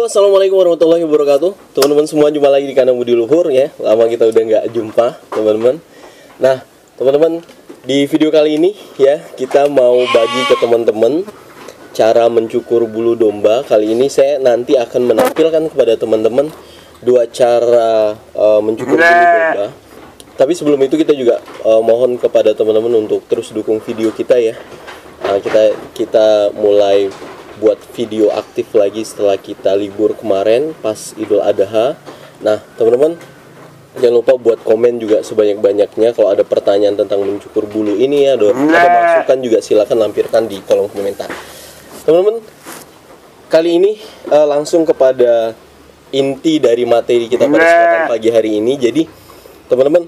Halo, assalamualaikum warahmatullahi wabarakatuh. Teman-teman semua, jumpa lagi di kandang Budi Luhur ya. Lama kita udah nggak jumpa, teman-teman. Nah, teman-teman, di video kali ini ya, kita mau bagi ke teman-teman cara mencukur bulu domba. Kali ini saya nanti akan menampilkan kepada teman-teman dua cara mencukur bulu domba. Tapi sebelum itu kita juga mohon kepada teman-teman untuk terus dukung video kita ya. Kita mulai buat video aktif lagi setelah kita libur kemarin pas Idul Adha. Nah, teman-teman jangan lupa buat komen juga sebanyak-banyaknya. Kalau ada pertanyaan tentang mencukur bulu ini ya, ada masukan juga silakan lampirkan di kolom komentar. Teman-teman, kali ini langsung kepada inti dari materi kita pada kesempatan pagi hari ini. Jadi, teman-teman,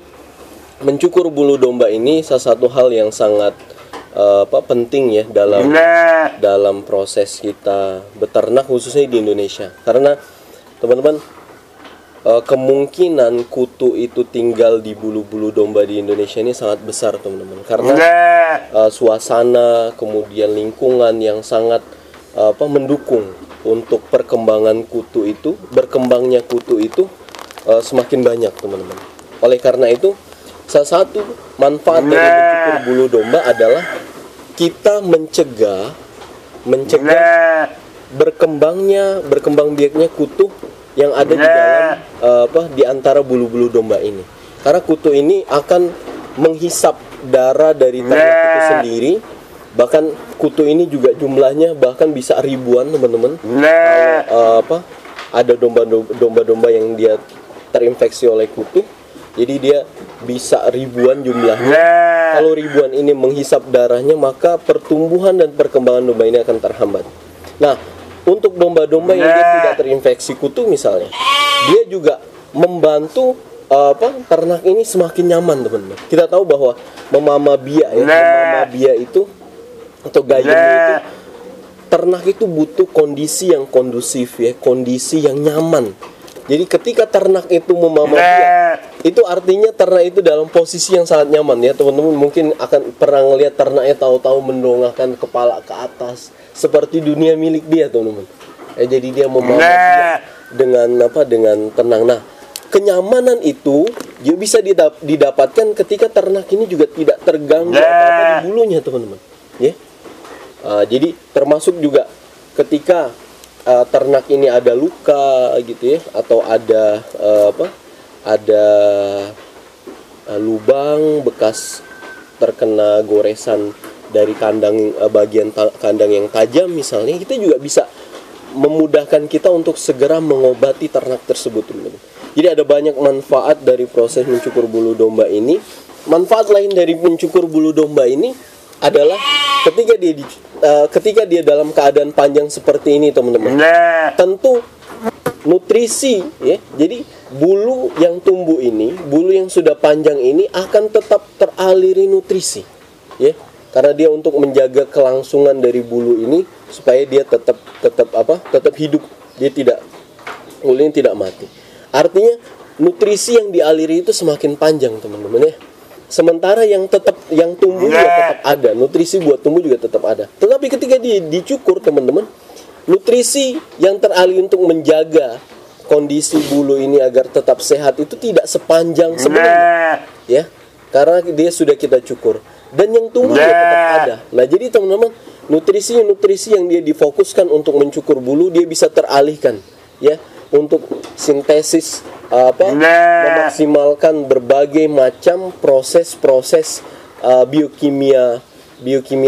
mencukur bulu domba ini salah satu hal yang sangat penting ya dalam proses kita beternak, khususnya di Indonesia. Karena teman-teman, kemungkinan kutu itu tinggal di bulu-bulu domba di Indonesia ini sangat besar, teman-teman. Karena suasana kemudian lingkungan yang sangat mendukung untuk perkembangan kutu itu, berkembangnya kutu itu semakin banyak, teman-teman. Oleh karena itu, salah satu manfaat dari mencukur bulu domba adalah kita mencegah berkembang biaknya kutu yang ada di dalam di antara bulu-bulu domba ini. Karena kutu ini akan menghisap darah dari ternak itu sendiri. Bahkan kutu ini juga jumlahnya bahkan bisa ribuan, teman-teman. Kalau ada domba-domba yang dia terinfeksi oleh kutu, jadi dia bisa ribuan jumlahnya. Kalau ribuan ini menghisap darahnya, maka pertumbuhan dan perkembangan domba ini akan terhambat. Nah, untuk domba-domba yang dia tidak terinfeksi kutu misalnya, dia juga membantu ternak ini semakin nyaman, teman-teman. Kita tahu bahwa memama biak ya, memama biak itu atau gayam itu, ternak itu butuh kondisi yang kondusif ya, kondisi yang nyaman. Jadi ketika ternak itu memama biak, itu artinya ternak itu dalam posisi yang sangat nyaman ya. Teman-teman mungkin akan pernah ngelihat ternaknya tahu-tahu mendongakkan kepala ke atas seperti dunia milik dia, teman-teman. Jadi dia memama biak dengan tenang. Nah, kenyamanan itu dia bisa didapatkan ketika ternak ini juga tidak terganggu apa-apa di bulunya, teman-teman. Ya. Jadi termasuk juga ketika ternak ini ada luka gitu ya, atau ada lubang bekas terkena goresan dari kandang, bagian kandang yang tajam misalnya, kita juga bisa memudahkan kita untuk segera mengobati ternak tersebut, teman-teman. Jadi ada banyak manfaat dari proses mencukur bulu domba ini. Manfaat lain dari mencukur bulu domba ini adalah ketika dia dalam keadaan panjang seperti ini, teman-teman. Tentu nutrisi ya. Jadi bulu yang tumbuh ini, bulu yang sudah panjang ini akan tetap teraliri nutrisi ya. Karena dia untuk menjaga kelangsungan dari bulu ini supaya dia tetap hidup, dia bulunya tidak mati. Artinya nutrisi yang dialiri itu semakin panjang, teman-teman ya. Sementara yang tumbuh juga tetap ada, nutrisi buat tumbuh juga tetap ada. Tetapi ketika dicukur, teman-teman, nutrisi yang teralih untuk menjaga kondisi bulu ini agar tetap sehat itu tidak sepanjang sebelumnya, ya, karena dia sudah kita cukur. Dan yang tumbuh juga tetap ada. Nah, jadi teman-teman, nutrisi yang dia difokuskan untuk mencukur bulu, dia bisa teralihkan, ya, untuk sintesis memaksimalkan berbagai macam proses biokimia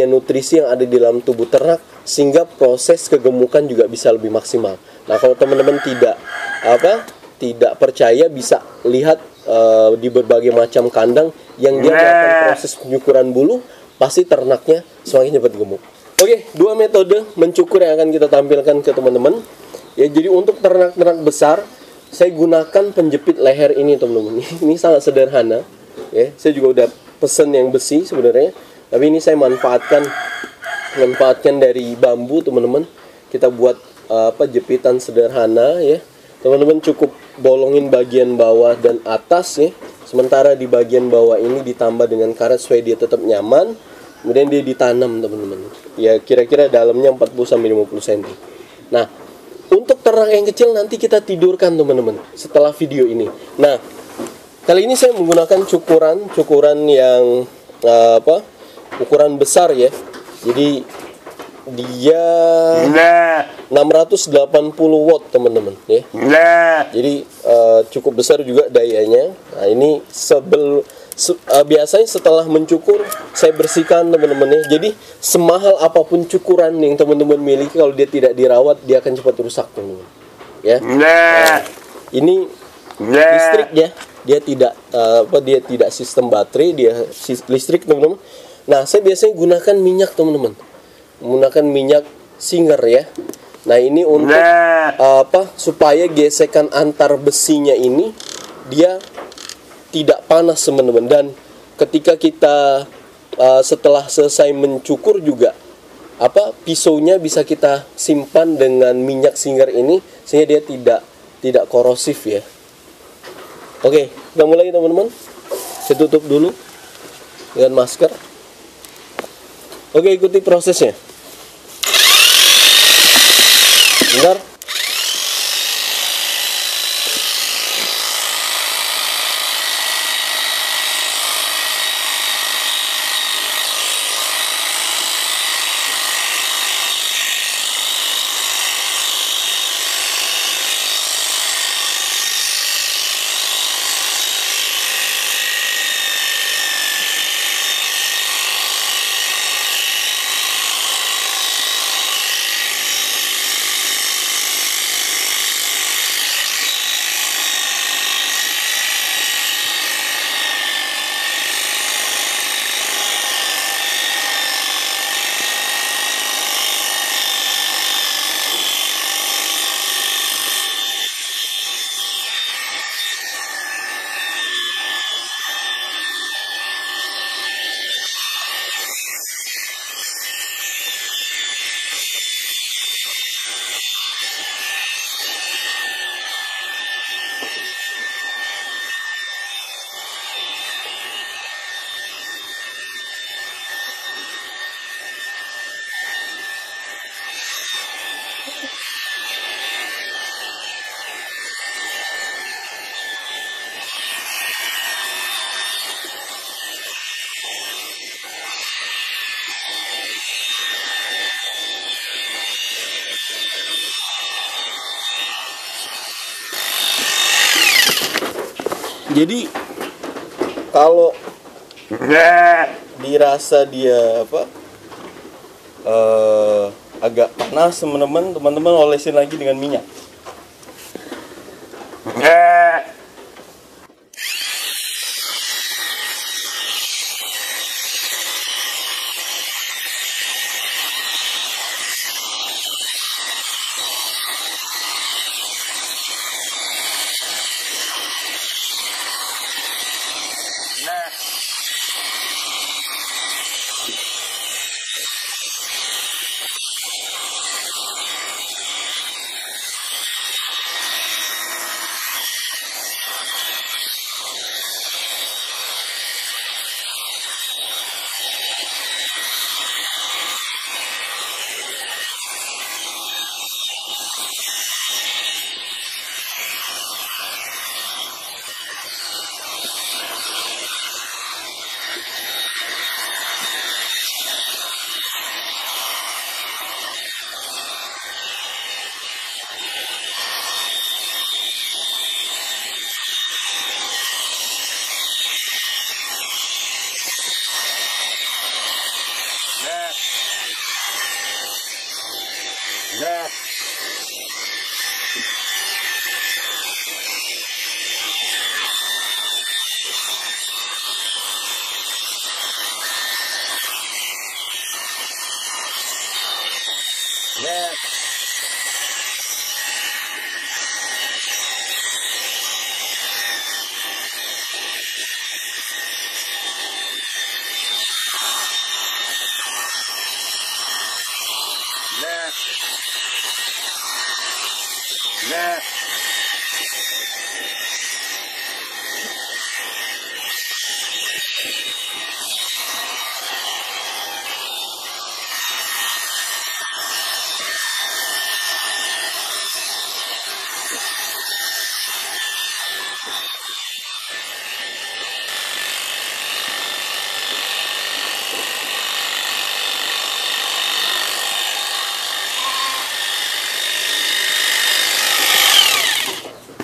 nutrisi yang ada di dalam tubuh ternak, sehingga proses kegemukan juga bisa lebih maksimal. Nah, kalau teman-teman tidak percaya, bisa lihat di berbagai macam kandang yang dia melakukan proses penyukuran bulu, pasti ternaknya semakin cepat gemuk. Oke, dua metode mencukur yang akan kita tampilkan ke teman-teman. Ya, jadi untuk ternak-ternak besar, saya gunakan penjepit leher ini, teman-teman. Ini sangat sederhana. Ya, saya juga udah pesen yang besi sebenarnya, tapi ini saya manfaatkan dari bambu, teman-teman. Kita buat jepitan sederhana ya. Teman-teman cukup bolongin bagian bawah dan atas ya. Sementara di bagian bawah ini ditambah dengan karet supaya dia tetap nyaman. Kemudian dia ditanam, teman-teman. Ya, kira-kira dalamnya 40 sampai 50 cm. Nah, untuk terang yang kecil nanti kita tidurkan teman-teman setelah video ini. Nah, kali ini saya menggunakan cukuran yang ukuran besar ya. Jadi dia 680 watt teman-teman ya. Jadi cukup besar juga dayanya. Nah, ini biasanya setelah mencukur saya bersihkan teman-teman ya. Jadi semahal apapun cukuran yang teman-teman miliki, kalau dia tidak dirawat dia akan cepat rusak teman-teman ya. Ini listrik ya, dia tidak sistem baterai, dia listrik teman-teman. Nah, saya biasanya gunakan minyak teman-teman, menggunakan minyak Singer ya. Nah, ini untuk supaya gesekan antar besinya ini dia tidak panas teman-teman. Dan ketika kita setelah selesai mencukur juga pisaunya bisa kita simpan dengan minyak Singer ini sehingga dia tidak korosif ya. Oke, kita mulai teman-teman. Saya tutup dulu dengan masker. Oke, ikuti prosesnya. Bentar. Jadi kalau dirasa dia agak panas teman-teman olesin lagi dengan minyak.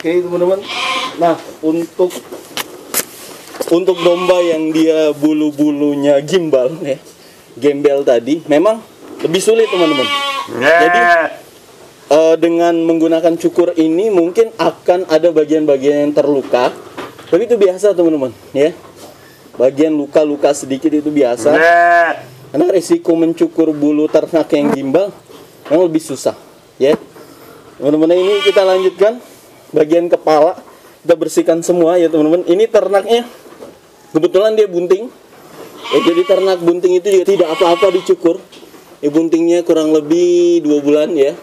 Oke teman-teman. Nah, untuk domba yang dia bulu-bulunya gimbal ya, gembel tadi, memang lebih sulit teman-teman. Jadi dengan menggunakan cukur ini mungkin akan ada bagian-bagian yang terluka, tapi itu biasa teman-teman ya. Bagian luka-luka sedikit itu biasa. Karena resiko mencukur bulu ternak yang gimbal yang lebih susah ya. Teman-teman, ini kita lanjutkan bagian kepala, kita bersihkan semua ya teman-teman. Ini ternaknya kebetulan dia bunting ya, jadi ternak bunting itu juga tidak apa-apa dicukur ya, buntingnya kurang lebih 2 bulan ya.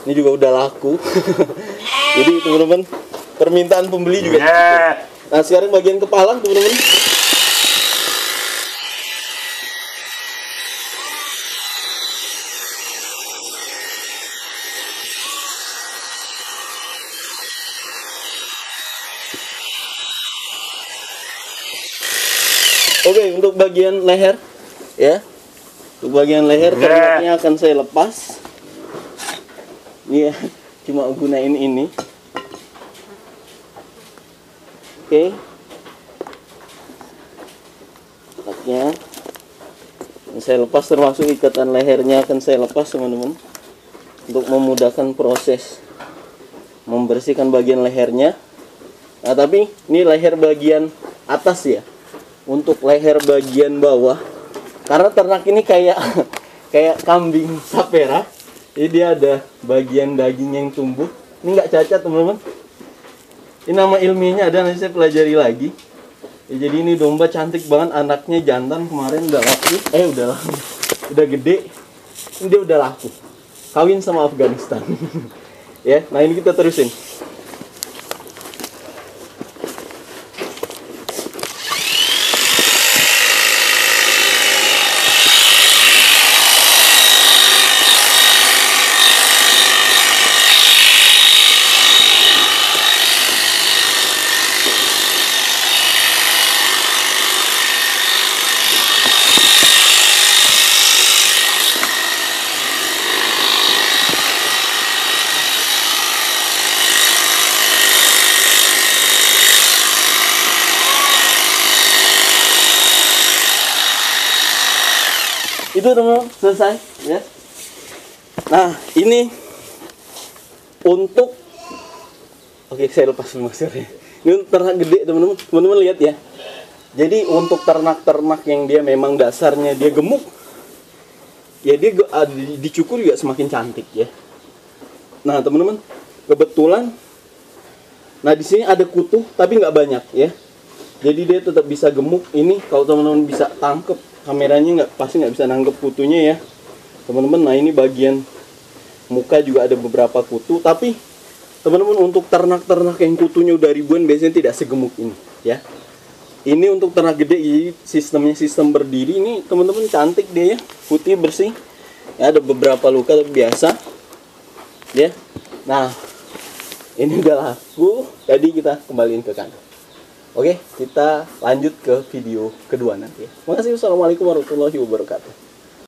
Ini juga udah laku. Jadi teman-teman, permintaan pembeli juga cukup. Nah sekarang bagian kepala teman-teman. Oke, untuk bagian leher ya. Untuk bagian leher ternaknya akan saya lepas. Iya, cuma gunain ini. Oke. Ternaknya saya lepas, termasuk ikatan lehernya akan saya lepas teman-teman, untuk memudahkan proses membersihkan bagian lehernya. Nah, tapi ini leher bagian atas ya. Untuk leher bagian bawah, karena ternak ini kayak kambing sapera, jadi dia ada bagian daging yang tumbuh. Ini nggak cacat teman-teman. Ini nama ilmiahnya ada, nanti saya pelajari lagi ya. Jadi ini domba cantik banget, anaknya jantan kemarin udah laku, udah gede. Ini dia udah laku, kawin sama Afghanistan. Ya, nah ini kita terusin. Itu teman-teman, selesai ya. Nah ini untuk, oke saya lepas dulu maskernya. Ini untuk ternak gede teman-teman. Teman-teman lihat ya. Jadi untuk ternak-ternak yang dia memang dasarnya dia gemuk ya, dia dicukur juga semakin cantik ya. Nah teman-teman, kebetulan nah di sini ada kutu tapi nggak banyak ya. Jadi dia tetap bisa gemuk. Ini kalau teman-teman bisa tangkep, kameranya pasti nggak bisa nangkep kutunya ya teman-teman. Nah ini bagian muka juga ada beberapa kutu, tapi teman-teman untuk ternak-ternak yang kutunya udah ribuan biasanya tidak segemuk ini ya. Ini untuk ternak gede, jadi sistemnya sistem berdiri. Ini teman-teman cantik dia ya, putih bersih ya, ada beberapa luka tapi biasa ya. Nah ini udah laku, tadi kita kembaliin ke kandang. Oke, kita lanjut ke video kedua nanti. Makasih. Wassalamualaikum warahmatullahi wabarakatuh.